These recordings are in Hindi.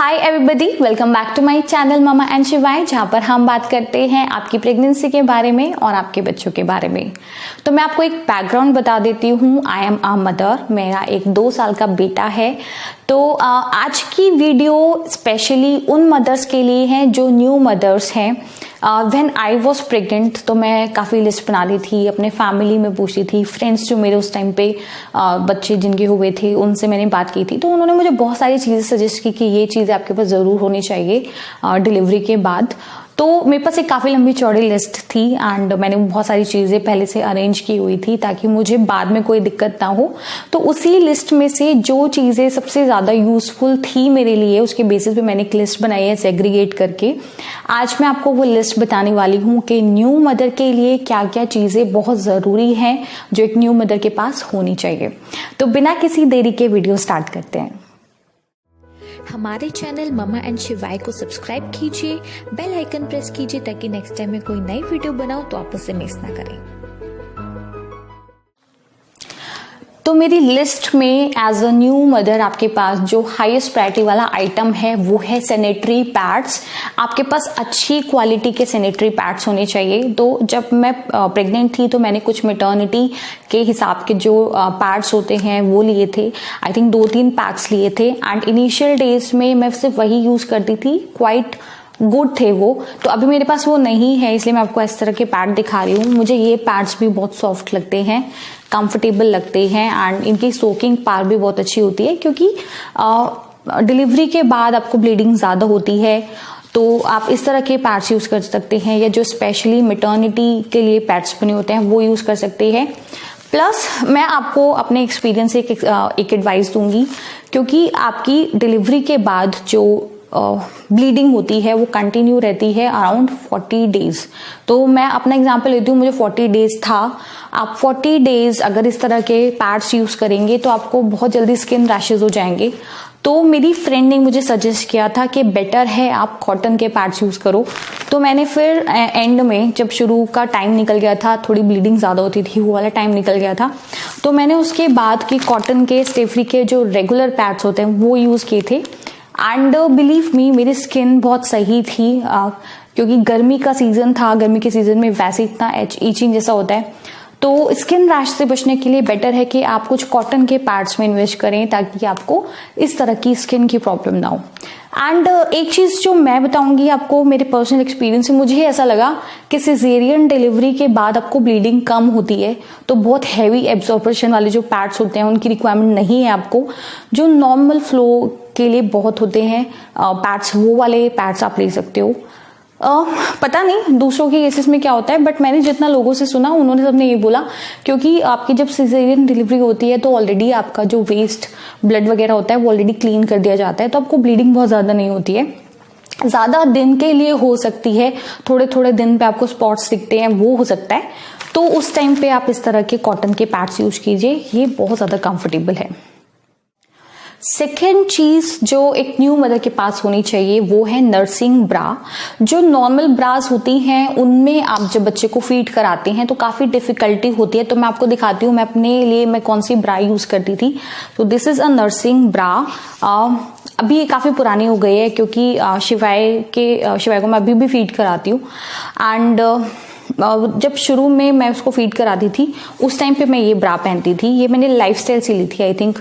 Hi everybody, welcome back to my channel mama and Shivay, जहाँ पर हम बात करते हैं आपकी प्रेगनेंसी के बारे में और आपके बच्चों के बारे में। तो मैं आपको एक बैकग्राउंड बता देती हूँ। आई एम अ मदर, मेरा एक 2 साल का बेटा है। तो आज की वीडियो स्पेशली उन मदर्स के लिए है जो न्यू मदर्स हैं। व्हेन आई वॉज प्रेग्नेंट तो मैं काफ़ी लिस्ट बना ली थी, अपने फैमिली में पूछी थी, फ्रेंड्स जो मेरे उस टाइम पे बच्चे जिनके हुए थे उनसे मैंने बात की थी। तो उन्होंने मुझे बहुत सारी चीज़ें सजेस्ट की कि ये चीज़ें आपके पास ज़रूर होनी चाहिए डिलीवरी के बाद। तो मेरे पास एक काफ़ी लंबी चौड़ी लिस्ट थी एंड मैंने बहुत सारी चीज़ें पहले से अरेंज की हुई थी ताकि मुझे बाद में कोई दिक्कत ना हो। तो उसी लिस्ट में से जो चीज़ें सबसे ज़्यादा यूजफुल थी मेरे लिए, उसके बेसिस पे मैंने एक लिस्ट बनाई है सेग्रीगेट करके। आज मैं आपको वो लिस्ट बताने वाली हूँ कि न्यू मदर के लिए क्या क्या चीज़ें बहुत ज़रूरी हैं जो एक न्यू मदर के पास होनी चाहिए। तो बिना किसी देरी के वीडियो स्टार्ट करते हैं। हमारे चैनल ममा एंड शिवाय को सब्सक्राइब कीजिए, बेल आइकन प्रेस कीजिए ताकि नेक्स्ट टाइम मैं कोई नई वीडियो बनाऊं तो आप उसे मिस ना करें। तो मेरी लिस्ट में एज अ न्यू मदर आपके पास जो हाईएस्ट प्रायोरिटी वाला आइटम है वो है सैनिटरी पैड्स। आपके पास अच्छी क्वालिटी के सैनिटरी पैड्स होने चाहिए। तो जब मैं प्रेग्नेंट थी तो मैंने कुछ मैटर्निटी के हिसाब के जो पैड्स होते हैं वो लिए थे। आई थिंक 2-3 पैक्स लिए थे एंड इनिशियल डेज में मैं सिर्फ वही यूज करती थी। क्वाइट गुड थे वो। तो अभी मेरे पास वो नहीं है, इसलिए मैं आपको इस तरह के पैड दिखा रही हूँ। मुझे ये पैड्स भी बहुत सॉफ्ट लगते हैं, कंफर्टेबल लगते हैं एंड इनकी सोकिंग पावर भी बहुत अच्छी होती है क्योंकि डिलीवरी के बाद आपको ब्लीडिंग ज़्यादा होती है। तो आप इस तरह के पैड्स यूज़ कर सकते हैं या जो स्पेशली मैटर्निटी के लिए पैड्स बने होते हैं वो यूज़ कर सकते हैं। प्लस मैं आपको अपने एक्सपीरियंस से एक एडवाइस दूंगी क्योंकि आपकी डिलीवरी के बाद जो ब्लीडिंग होती है वो कंटिन्यू रहती है अराउंड 40 डेज। तो मैं अपना एग्जांपल लेती हूँ, मुझे 40 डेज था। आप 40 डेज अगर इस तरह के पैड्स यूज करेंगे तो आपको बहुत जल्दी स्किन रैशेज हो जाएंगे। तो मेरी फ्रेंड ने मुझे सजेस्ट किया था कि बेटर है आप कॉटन के पैड्स यूज करो। तो मैंने फिर एंड में जब शुरू का टाइम निकल गया था, थोड़ी ब्लीडिंग ज़्यादा होती थी, वो वाला टाइम निकल गया था, तो मैंने उसके बाद की कॉटन के स्टेफ्री के जो रेगुलर पैड्स होते हैं वो यूज़ किए थे एंड बिलीव मी मेरी स्किन बहुत सही थी क्योंकि गर्मी का सीजन था। गर्मी के सीजन में वैसे इतना ईचिंग जैसा होता है, तो स्किन रैश से बचने के लिए बेटर है कि आप कुछ कॉटन के पैड्स में इन्वेस्ट करें ताकि आपको इस तरह की स्किन की प्रॉब्लम ना हो। एंड एक चीज़ जो मैं बताऊंगी आपको मेरे पर्सनल एक्सपीरियंस से, मुझे ऐसा लगा कि सिजेरियन डिलीवरी के बाद आपको ब्लीडिंग कम होती है तो बहुत हैवी एब्जॉर्प्शन वाले जो पैड्स होते हैं उनकी रिक्वायरमेंट नहीं है आपको। जो नॉर्मल फ्लो के लिए बहुत होते हैं पैड्स, वो वाले पैड्स आप ले सकते हो। पता नहीं दूसरों के केसेस में क्या होता है, बट मैंने जितना लोगों से सुना उन्होंने सबने ये बोला क्योंकि आपकी जब सिजेरियन डिलीवरी होती है तो ऑलरेडी आपका जो वेस्ट ब्लड वगैरह होता है वो ऑलरेडी क्लीन कर दिया जाता है, तो आपको ब्लीडिंग बहुत ज़्यादा नहीं होती है। ज़्यादा दिन के लिए हो सकती है, थोड़े थोड़े दिन पे आपको स्पॉट्स दिखते हैं, वो हो सकता है। तो उस टाइम पे आप इस तरह के कॉटन के पैड्स यूज कीजिए, ये बहुत ज़्यादा कंफर्टेबल है। सेकेंड चीज जो एक न्यू मदर के पास होनी चाहिए वो है नर्सिंग ब्रा। जो नॉर्मल ब्रास होती हैं उनमें आप जब बच्चे को फीड कराते हैं तो काफी डिफिकल्टी होती है। तो मैं आपको दिखाती हूँ मैं अपने लिए मैं कौन सी ब्रा यूज करती थी। तो दिस इज अ नर्सिंग ब्रा। अभी ये काफी पुरानी हो गई है क्योंकि शिवाय को मैं अभी भी फीड कराती हूँ एंड जब शुरू में मैं उसको फीड कराती थी उस टाइम पे मैं ये ब्रा पहनती थी। ये मैंने लाइफस्टाइल से ली थी आई थिंक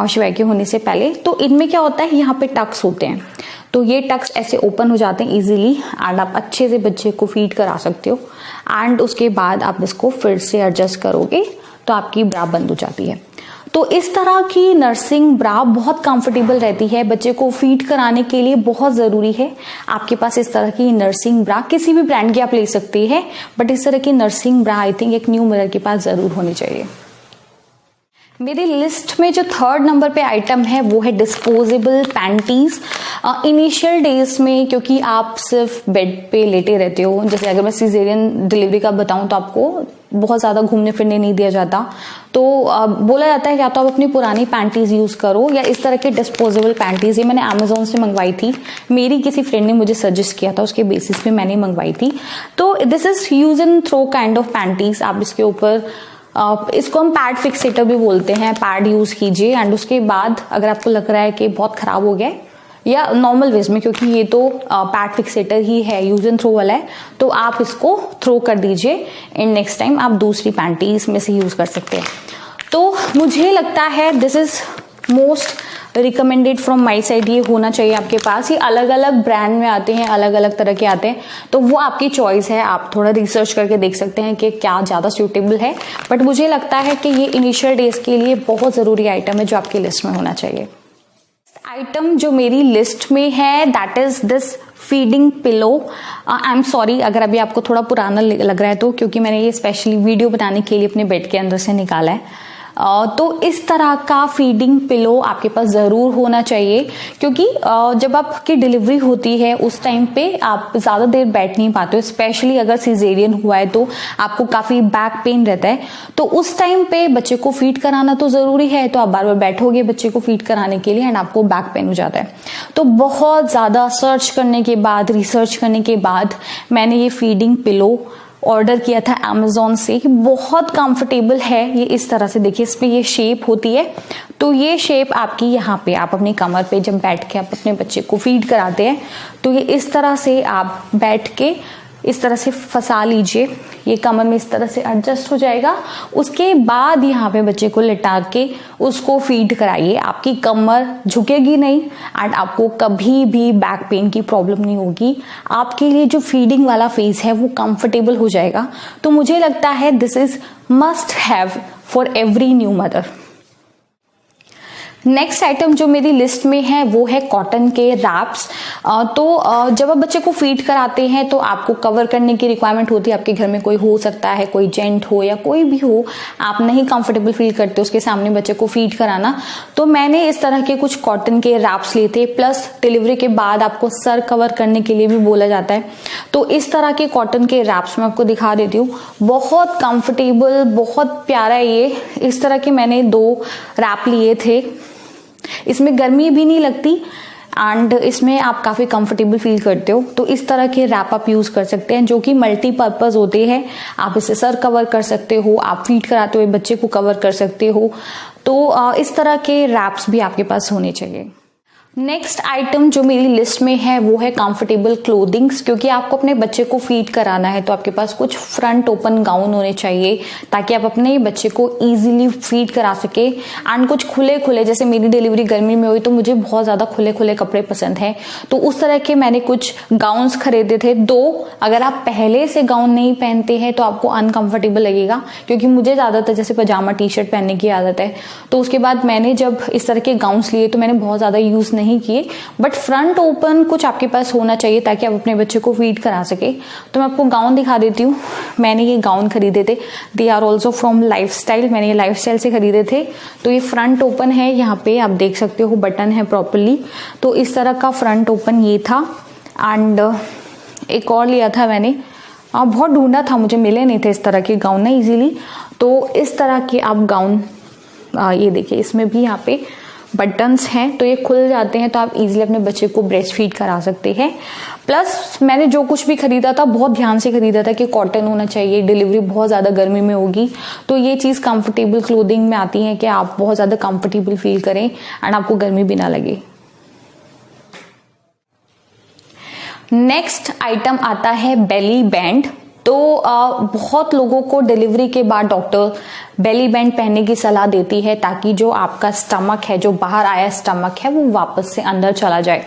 शिवाय के होने से पहले। तो इनमें क्या होता है, यहाँ पे टक्स होते हैं, तो ये टक्स ऐसे ओपन हो जाते हैं इजीली एंड आप अच्छे से बच्चे को फीड करा सकते हो एंड उसके बाद आप इसको फिर से एडजस्ट करोगे तो आपकी ब्रा बंद हो जाती है। तो इस तरह की नर्सिंग ब्रा बहुत कंफर्टेबल रहती है, बच्चे को फीड कराने के लिए बहुत ज़रूरी है आपके पास इस तरह की नर्सिंग ब्रा। किसी भी ब्रांड की आप ले सकते हैं बट इस तरह की नर्सिंग ब्रा आई थिंक एक न्यू मदर के पास ज़रूर होनी चाहिए। मेरी लिस्ट में जो 3rd नंबर पे आइटम है वो है डिस्पोजेबल पैंटीज। इनिशियल डेज में क्योंकि आप सिर्फ बेड पे लेटे रहते हो, जैसे अगर मैं सिजेरियन डिलीवरी का बताऊं तो आपको बहुत ज़्यादा घूमने फिरने नहीं दिया जाता, तो बोला जाता है या तो आप अपनी पुरानी पैंटीज यूज़ करो या इस तरह के डिस्पोजेबल पैंटीज। ये मैंने अमेजोन से मंगवाई थी, मेरी किसी फ्रेंड ने मुझे सजेस्ट किया था, उसके बेसिस पे मैंने मंगवाई थी। तो this is use and throw kind of panties. आप इसके ऊपर इसको हम पैड फिक्सेटर भी बोलते हैं, पैड यूज कीजिए एंड उसके बाद अगर आपको लग रहा है कि बहुत खराब हो गया है या नॉर्मल वेज में, क्योंकि ये तो पैड फिक्सेटर ही है, यूज एंड थ्रो वाला है, तो आप इसको थ्रो कर दीजिए एंड नेक्स्ट टाइम आप दूसरी पैंटी इसमें से यूज कर सकते हैं। तो मुझे लगता है this is most recommended from my side, ये होना चाहिए आपके पास। ये अलग अलग ब्रांड में आते हैं, अलग अलग तरह के आते हैं, तो वो आपकी चॉइस है, आप थोड़ा रिसर्च करके देख सकते हैं कि क्या ज़्यादा सूटेबल है। बट मुझे लगता है कि ये इनिशियल डेज के लिए बहुत ज़रूरी आइटम है जो आपकी लिस्ट में होना चाहिए। आइटम जो मेरी लिस्ट में है that is this feeding pillow. I am sorry अगर अभी आपको थोड़ा पुराना लग रहा है तो, क्योंकि मैंने ये स्पेशली वीडियो बनाने के लिए अपने बेड के अंदर से निकाला है। तो इस तरह का फीडिंग पिलो आपके पास ज़रूर होना चाहिए, क्योंकि जब आपकी डिलीवरी होती है उस टाइम पे आप ज़्यादा देर बैठ नहीं पाते हो, स्पेशली अगर सिजेरियन हुआ है तो आपको काफ़ी बैक पेन रहता है। तो उस टाइम पे बच्चे को फीड कराना तो ज़रूरी है, तो आप बार बार बैठोगे बच्चे को फीड कराने के लिए एंड आपको बैक पेन हो जाता है। तो बहुत ज़्यादा सर्च करने के बाद, रिसर्च करने के बाद मैंने ये फीडिंग पिलो ऑर्डर किया था अमेजोन से। बहुत कंफर्टेबल है ये, इस तरह से देखिए इसमें ये शेप होती है, तो ये शेप आपकी यहाँ पे आप अपनी कमर पे जब बैठ के आप अपने बच्चे को फीड कराते हैं तो ये इस तरह से आप बैठ के इस तरह से फंसा लीजिए, ये कमर में इस तरह से एडजस्ट हो जाएगा। उसके बाद यहाँ पे बच्चे को लिटा के उसको फीड कराइए, आपकी कमर झुकेगी नहीं एंड आपको कभी भी बैक पेन की प्रॉब्लम नहीं होगी। आपके लिए जो फीडिंग वाला फेज है वो कंफर्टेबल हो जाएगा। तो मुझे लगता है this is must have for every new mother. Next item जो मेरी लिस्ट में है वो है कॉटन के रैप्स। तो जब आप बच्चे को फीड कराते हैं तो आपको कवर करने की रिक्वायरमेंट होती है। आपके घर में कोई हो सकता है, कोई जेंट हो या कोई भी हो, आप नहीं कंफर्टेबल फील करते उसके सामने बच्चे को फीड कराना, तो मैंने इस तरह के कुछ कॉटन के रैप्स लिए थे। प्लस डिलीवरी के बाद आपको सर कवर करने के लिए भी बोला जाता है, तो इस तरह के कॉटन के रैप्स मैं आपको दिखा देती हूँ। बहुत कंफर्टेबल, बहुत प्यारा है ये। इस तरह के मैंने 2 रैप लिए थे, इसमें गर्मी भी नहीं लगती एंड इसमें आप काफ़ी कंफर्टेबल फील करते हो। तो इस तरह के रैप आप यूज़ कर सकते हैं जो कि मल्टीपर्पज़ होते हैं। आप इसे सर कवर कर सकते हो, आप फीड कराते हुए बच्चे को कवर कर सकते हो। तो इस तरह के रैप्स भी आपके पास होने चाहिए। नेक्स्ट आइटम जो मेरी लिस्ट में है वो है कंफर्टेबल क्लोथिंग्स, क्योंकि आपको अपने बच्चे को फीड कराना है तो आपके पास कुछ फ्रंट ओपन गाउन होने चाहिए ताकि आप अपने बच्चे को इजीली फीड करा सके। एंड कुछ खुले खुले, जैसे मेरी डिलीवरी गर्मी में हुई तो मुझे बहुत ज़्यादा खुले खुले कपड़े पसंद हैं, तो उस तरह के मैंने कुछ गाउन्स खरीदे थे। अगर आप पहले से गाउन नहीं पहनते हैं तो आपको अनकंफर्टेबल लगेगा, क्योंकि मुझे ज़्यादातर जैसे पजामा टी शर्ट पहनने की आदत है। तो उसके बाद मैंने जब इस तरह के गाउन्स लिए तो मैंने बहुत ज़्यादा यूज़ नहीं किए, बट फ्रंट ओपन कुछ आपके पास होना चाहिए ताकि आप अपने बच्चे को फीड करा सके। तो मैं आपको गाउन दिखा देती हूँ। मैंने ये गाउन खरीदे थे, they are also from Lifestyle, मैंने ये लाइफस्टाइल से खरीदे थे। तो ये फ्रंट ओपन है, यहाँ पे आप देख सकते हो बटन है प्रॉपरली। तो इस तरह का फ्रंट ओपन ये था। एंड एक और लिया था मैंने, बहुत ढूंढा था, मुझे मिले नहीं थे इस तरह के गाउन ना इजीली। तो इस तरह के आप गाउन, ये देखिए इसमें भी यहाँ पे बटन्स हैं, तो ये खुल जाते हैं, तो आप इजीली अपने बच्चे को ब्रेस्ट फीड करा सकते हैं। प्लस मैंने जो कुछ भी खरीदा था बहुत ध्यान से खरीदा था कि कॉटन होना चाहिए, डिलीवरी बहुत ज़्यादा गर्मी में होगी, तो ये चीज़ कंफर्टेबल क्लोथिंग में आती है कि आप बहुत ज़्यादा कंफर्टेबल फील करें एंड आपको गर्मी भी ना लगे। नेक्स्ट आइटम आता है बेली बैंड। तो बहुत लोगों को डिलीवरी के बाद डॉक्टर बेली बैंड पहनने की सलाह देती है ताकि जो आपका स्टमक है, जो बाहर आया स्टमक है, वो वापस से अंदर चला जाए।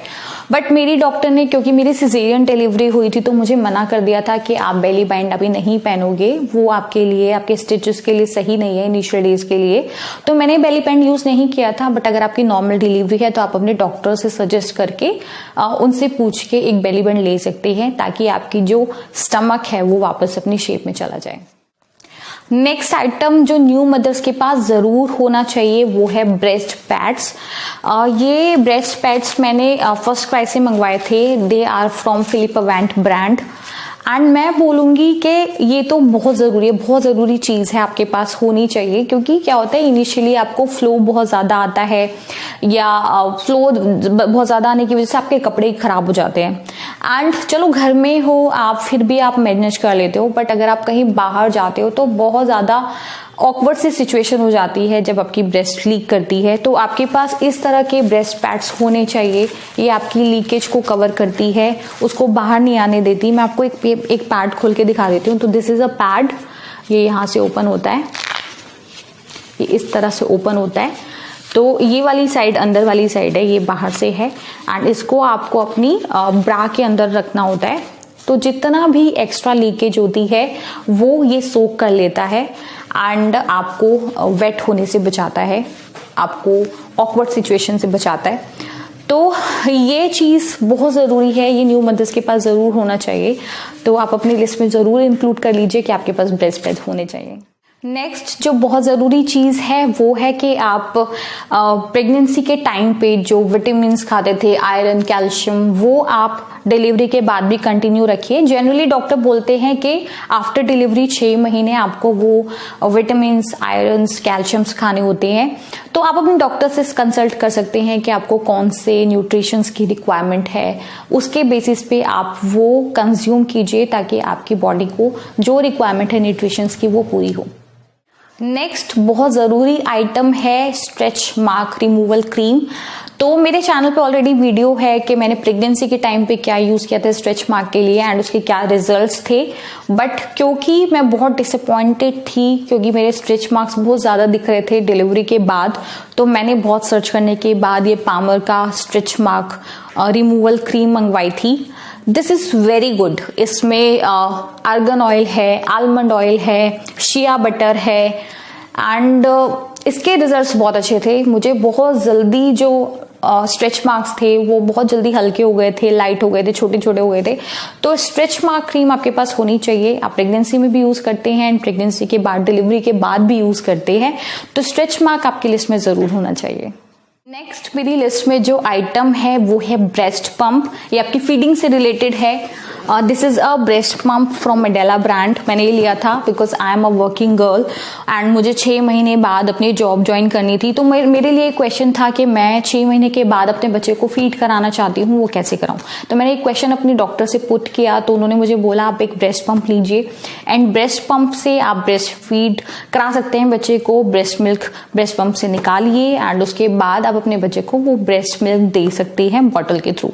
बट मेरी डॉक्टर ने, क्योंकि मेरी सिजेरियन डिलीवरी हुई थी, तो मुझे मना कर दिया था कि आप बेली बैंड अभी नहीं पहनोगे, वो आपके लिए, आपके स्टिचेस के लिए सही नहीं है इनिशियल डेज के लिए। तो मैंने बेली बैंड यूज नहीं किया था। बट अगर आपकी नॉर्मल डिलीवरी है तो आप अपने डॉक्टर से सजेस्ट करके उनसे पूछ के एक बेली बैंड ले सकते हैं ताकि आपकी जो स्टमक है वो वापस अपनी शेप में चला जाए। नेक्स्ट आइटम जो न्यू मदर्स के पास ज़रूर होना चाहिए वो है ब्रेस्ट पैड्स। ये ब्रेस्ट पैड्स मैंने फर्स्ट क्राई से मंगवाए थे। They are from Philip Avent brand. And मैं बोलूँगी कि ये तो बहुत ज़रूरी है, बहुत ज़रूरी चीज़ है, आपके पास होनी चाहिए। क्योंकि क्या होता है, इनिशियली आपको फ्लो बहुत ज़्यादा आता है या फ्लो बहुत ज़्यादा आने की वजह से आपके कपड़े ख़राब हो जाते हैं। एंड चलो घर में हो आप फिर भी आप मैनेज कर लेते हो, बट अगर आप कहीं बाहर जाते हो तो बहुत ज़्यादा ऑकवर्ड सी सिचुएशन हो जाती है जब आपकी ब्रेस्ट लीक करती है। तो आपके पास इस तरह के ब्रेस्ट पैड्स होने चाहिए। ये आपकी लीकेज को कवर करती है, उसको बाहर नहीं आने देती। मैं आपको एक पैड खोल के दिखा देती हूँ। तो दिस इज अ पैड, ये यहाँ से ओपन होता है, ये इस तरह से ओपन होता है। तो ये वाली साइड अंदर वाली साइड है, ये बाहर से है, एंड इसको आपको अपनी ब्रा के अंदर रखना होता है। तो जितना भी एक्स्ट्रा लीकेज होती है वो ये सोक कर लेता है एंड आपको वेट होने से बचाता है, आपको ऑकवर्ड सिचुएशन से बचाता है। तो ये चीज़ बहुत ज़रूरी है, ये न्यू मदर्स के पास ज़रूर होना चाहिए। तो आप अपनी लिस्ट में ज़रूर इंक्लूड कर लीजिए कि आपके पास ब्रेस्ट पैड होने चाहिए। नेक्स्ट जो बहुत ज़रूरी चीज़ है वो है कि आप प्रेगनेंसी के टाइम पे जो विटामिन्स खाते थे, आयरन, कैल्शियम, वो आप डिलीवरी के बाद भी कंटिन्यू रखिए। जनरली डॉक्टर बोलते हैं कि आफ्टर डिलीवरी 6 महीने आपको वो विटामिन्स, आयरन्स, कैल्शियम्स खाने होते हैं। तो आप अपने डॉक्टर से कंसल्ट कर सकते हैं कि आपको कौन से न्यूट्रिशंस की रिक्वायरमेंट है, उसके बेसिस पे आप वो कंज्यूम कीजिए ताकि आपकी बॉडी को जो रिक्वायरमेंट है न्यूट्रिशंस की वो पूरी हो। नेक्स्ट बहुत ज़रूरी आइटम है स्ट्रेच मार्क रिमूवल क्रीम। तो मेरे चैनल पे ऑलरेडी वीडियो है कि मैंने प्रेगनेंसी के टाइम पे क्या यूज़ किया था स्ट्रेच मार्क के लिए एंड उसके क्या रिजल्ट्स थे। बट क्योंकि मैं बहुत डिसअपॉइंटेड थी, क्योंकि मेरे स्ट्रेच मार्क्स बहुत ज़्यादा दिख रहे थे डिलीवरी के बाद, तो मैंने बहुत सर्च करने के बाद ये पामर का स्ट्रेच मार्क रिमूवल क्रीम मंगवाई थी। This is very good. इसमें आर्गन ऑयल है, आलमंड ऑयल है, शिया बटर है एंड इसके रिजल्ट्स बहुत अच्छे थे। मुझे बहुत जल्दी जो स्ट्रेच मार्क्स थे वो बहुत जल्दी हल्के हो गए थे, लाइट हो गए थे, छोटे छोटे हो गए थे। तो स्ट्रेच मार्क क्रीम आपके पास होनी चाहिए। आप प्रेगनेंसी में भी यूज़ करते हैं एंड प्रेगनेंसी के बाद, डिलीवरी के बाद भी यूज़ करते हैं, तो स्ट्रेच मार्क आपकी लिस्ट में ज़रूर होना चाहिए। नेक्स्ट मेरी लिस्ट में जो आइटम है वो है ब्रेस्ट पंप। ये आपकी फीडिंग से रिलेटेड है। This is a breast pump from medulla brand. मैंने ये लिया था because I am a working girl and मुझे 6 महीने बाद अपनी जॉब ज्वाइन करनी थी। तो मेरे लिए क्वेश्चन था कि मैं 6 महीने के बाद अपने बच्चे को फीड कराना चाहती हूँ, वो कैसे कराऊँ। तो मैंने एक क्वेश्चन अपनी डॉक्टर से पुट किया, तो उन्होंने मुझे बोला आप एक ब्रेस्ट पंप लीजिए एंड ब्रेस्ट पंप से आप ब्रेस्ट फीड करा सकते हैं बच्चे को। ब्रेस्ट मिल्क ब्रेस्ट पंप से निकालिए एंड उसके बाद आप अपने बच्चे को वो ब्रेस्ट मिल्क दे सकते हैं बॉटल के थ्रू।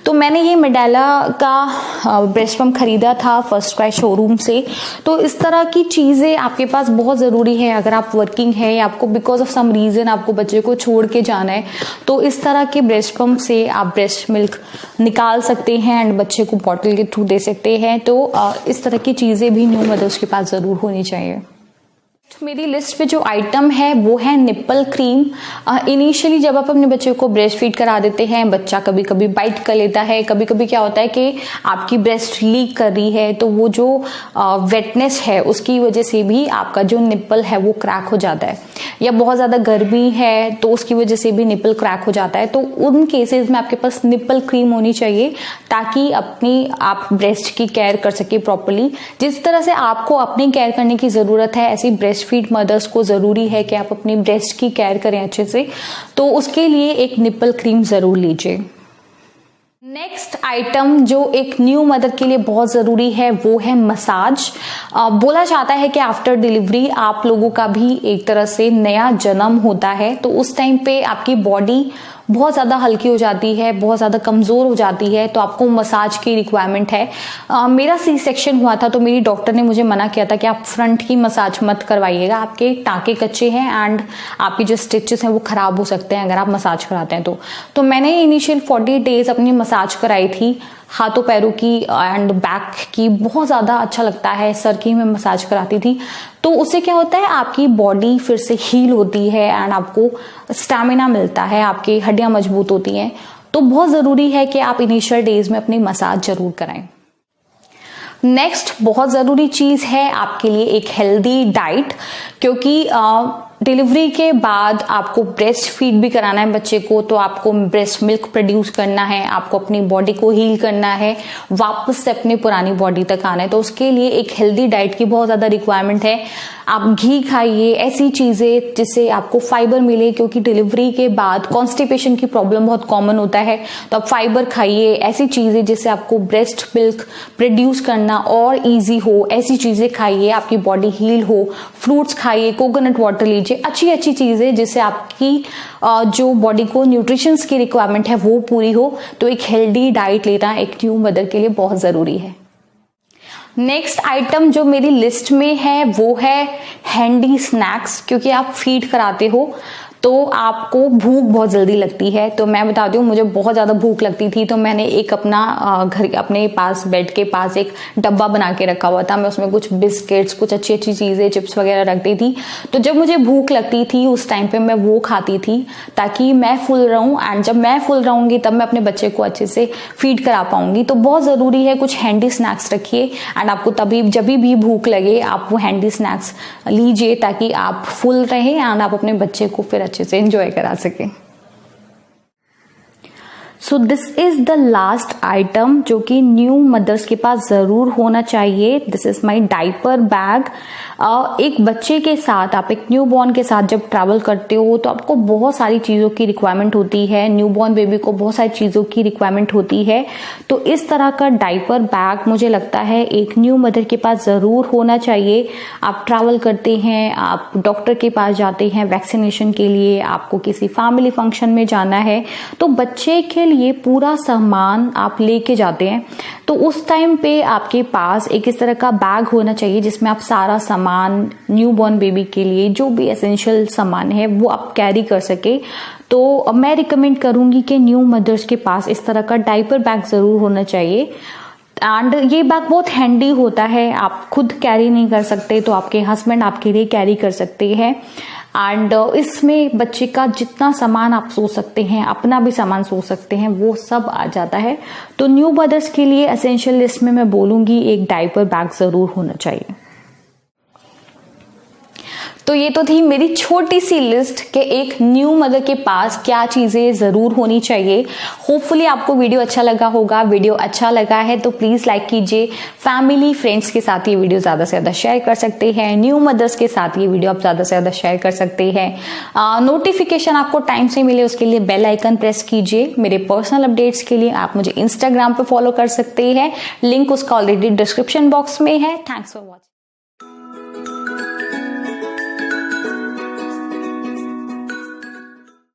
तो मैंने ये मेडेला का ब्रेस्ट पंप खरीदा था फर्स्ट क्राई शोरूम से। तो इस तरह की चीज़ें आपके पास बहुत ज़रूरी है अगर आप वर्किंग है या आपको बिकॉज ऑफ सम रीज़न आपको बच्चे को छोड़ के जाना है। तो इस तरह के ब्रेस्ट पंप से आप ब्रेस्ट मिल्क निकाल सकते हैं एंड बच्चे को बॉटल के थ्रू दे सकते हैं। तो इस तरह की चीज़ें भी न्यू मदर्स के पास ज़रूर होनी चाहिए। मेरी लिस्ट पे जो आइटम है वो है निप्पल क्रीम। इनिशियली जब आप अपने बच्चे को ब्रेस्ट फीड करा देते हैं, बच्चा कभी कभी बाइट कर लेता है, कभी कभी क्या होता है कि आपकी ब्रेस्ट लीक कर रही है, तो वो जो वेटनेस है उसकी वजह से भी आपका जो निप्पल है वो क्रैक हो जाता है, या बहुत ज़्यादा गर्मी है तो उसकी वजह से भी निप्पल क्रैक हो जाता है। तो उन केसेस में आपके पास निप्पल क्रीम होनी चाहिए ताकि आप ब्रेस्ट की केयर कर सके प्रॉपरली। जिस तरह से आपको अपनी केयर करने की ज़रूरत है, ऐसी ब्रेस्ट फीड मदर्स को ज़रूरी है कि आप अपनी ब्रेस्ट की केयर करें अच्छे से। तो उसके लिए एक निप्पल क्रीम ज़रूर लीजिए। नेक्स्ट आइटम जो एक न्यू मदर के लिए बहुत ज़रूरी है वो है मसाज। बोला जाता है कि आफ्टर डिलीवरी आप लोगों का भी एक तरह से नया जन्म होता है, तो उस टाइम पे आपकी बॉडी बहुत ज़्यादा हल्की हो जाती है, बहुत ज़्यादा कमज़ोर हो जाती है, तो आपको मसाज की रिक्वायरमेंट है। मेरा सी सेक्शन हुआ था तो मेरी डॉक्टर ने मुझे मना किया था कि आप फ्रंट की मसाज मत करवाइएगा, आपके टाँके कच्चे हैं एंड आपके जो स्टिचेस हैं वो ख़राब हो सकते हैं अगर आप मसाज कराते हैं। तो मैंने इनिशियल 40 डेज अपनी मसाज कराई थी, हाथों पैरों की एंड बैक की। बहुत ज़्यादा अच्छा लगता है, सर की मैं मसाज कराती थी। तो उससे क्या होता है आपकी बॉडी फिर से हील होती है एंड आपको स्टैमिना मिलता है, आपकी हड्डियां मजबूत होती हैं। तो बहुत ज़रूरी है कि आप इनिशियल डेज में अपनी मसाज जरूर कराएं। नेक्स्ट बहुत ज़रूरी चीज़ है आपके लिए एक हेल्दी डाइट, क्योंकि डिलीवरी के बाद आपको ब्रेस्ट फीड भी कराना है बच्चे को, तो आपको ब्रेस्ट मिल्क प्रोड्यूस करना है, आपको अपनी बॉडी को हील करना है, वापस से अपनी पुरानी बॉडी तक आना है। तो उसके लिए एक हेल्दी डाइट की बहुत ज़्यादा रिक्वायरमेंट है। आप घी खाइए, ऐसी चीजें जिससे आपको फाइबर मिले, क्योंकि डिलीवरी के बाद कॉन्स्टिपेशन की प्रॉब्लम बहुत कॉमन होता है। तो आप फाइबर खाइए, ऐसी चीजें जिससे आपको ब्रेस्ट मिल्क प्रोड्यूस करना और इजी हो, ऐसी चीजें खाइए, आपकी बॉडी हील हो। फ्रूट्स खाइए, कोकोनट वाटर लीजिए, अच्छी अच्छी चीजें जिससे आपकी जो बॉडी को न्यूट्रिशंस की रिक्वायरमेंट है वो पूरी हो। तो एक हेल्दी डाइट लेना एक न्यू मदर के लिए बहुत जरूरी है। नेक्स्ट आइटम जो मेरी लिस्ट में है वो है हैंडी स्नैक्स। क्योंकि आप फीड कराते हो तो आपको भूख बहुत जल्दी लगती है। तो मैं बताती हूँ, मुझे बहुत ज्यादा भूख लगती थी तो मैंने एक अपना घर अपने पास बेड के पास एक डब्बा बना के रखा हुआ था। मैं उसमें कुछ बिस्किट्स, कुछ अच्छी अच्छी चीजें, चिप्स वगैरह रखती थी। तो जब मुझे भूख लगती थी उस टाइम पे मैं वो खाती थी ताकि मैं फुल रहूं, एंड जब मैं फुल रहूंगी तब मैं अपने बच्चे को अच्छे से फीड करा पाऊंगी। तो बहुत जरूरी है कुछ हैंडी स्नैक्स रखिए, एंड आपको तभी जब भी भूख लगे आप वो हैंडी स्नैक्स लीजिए ताकि आप फुल रहें एंड आप अपने बच्चे को फिर अच्छे से एंजॉय करा सके। So this is the last item जो कि न्यू मदर्स के पास जरूर होना चाहिए। This is my diaper bag. एक बच्चे के साथ, आप एक न्यू बॉर्न के साथ जब ट्रैवल करते हो तो आपको बहुत सारी चीजों की रिक्वायरमेंट होती है। न्यू बॉर्न बेबी को बहुत सारी चीजों की रिक्वायरमेंट होती है। तो इस तरह का डाइपर बैग मुझे लगता है एक न्यू मदर के पास जरूर होना चाहिए। आप ट्रैवल करते हैं, आप डॉक्टर के पास जाते हैं वैक्सीनेशन के लिए, आपको किसी फैमिली फंक्शन में जाना है, तो बच्चे के लिए पूरा सामान आप लेके जाते हैं। तो उस टाइम पे आपके पास एक इस तरह का बैग होना चाहिए जिसमें आप सारा सामान न्यू बॉर्न बेबी के लिए जो भी एसेंशियल सामान है वो आप कैरी कर सके। तो मैं रिकमेंड करूंगी कि न्यू मदर्स के पास इस तरह का डाइपर बैग जरूर होना चाहिए। एंड ये बैग बहुत हैंडी होता है, आप खुद कैरी नहीं कर सकते तो आपके हस्बैंड आपके लिए कैरी कर सकते हैं। एंड इसमें बच्चे का जितना सामान आप सोच सकते हैं, अपना भी सामान सोच सकते हैं, वो सब आ जाता है। तो न्यू मदर्स के लिए एसेंशियल लिस्ट में मैं बोलूंगी एक डाइपर बैग जरूर होना चाहिए। तो ये तो थी मेरी छोटी सी लिस्ट के एक न्यू मदर के पास क्या चीजें जरूर होनी चाहिए। होपफुली आपको वीडियो अच्छा लगा होगा। वीडियो अच्छा लगा है तो प्लीज लाइक कीजिए। फैमिली फ्रेंड्स के साथ ये वीडियो ज्यादा से ज्यादा शेयर कर सकते हैं। न्यू मदर्स के साथ ये वीडियो आप ज्यादा से ज्यादा शेयर कर सकते हैं। नोटिफिकेशन आपको टाइम से मिले उसके लिए बेल आइकन प्रेस कीजिए। मेरे पर्सनल अपडेट्स के लिए आप मुझे इंस्टाग्राम पे फॉलो कर सकते हैं, लिंक उसका ऑलरेडी डिस्क्रिप्शन बॉक्स में है। Thanks for watching.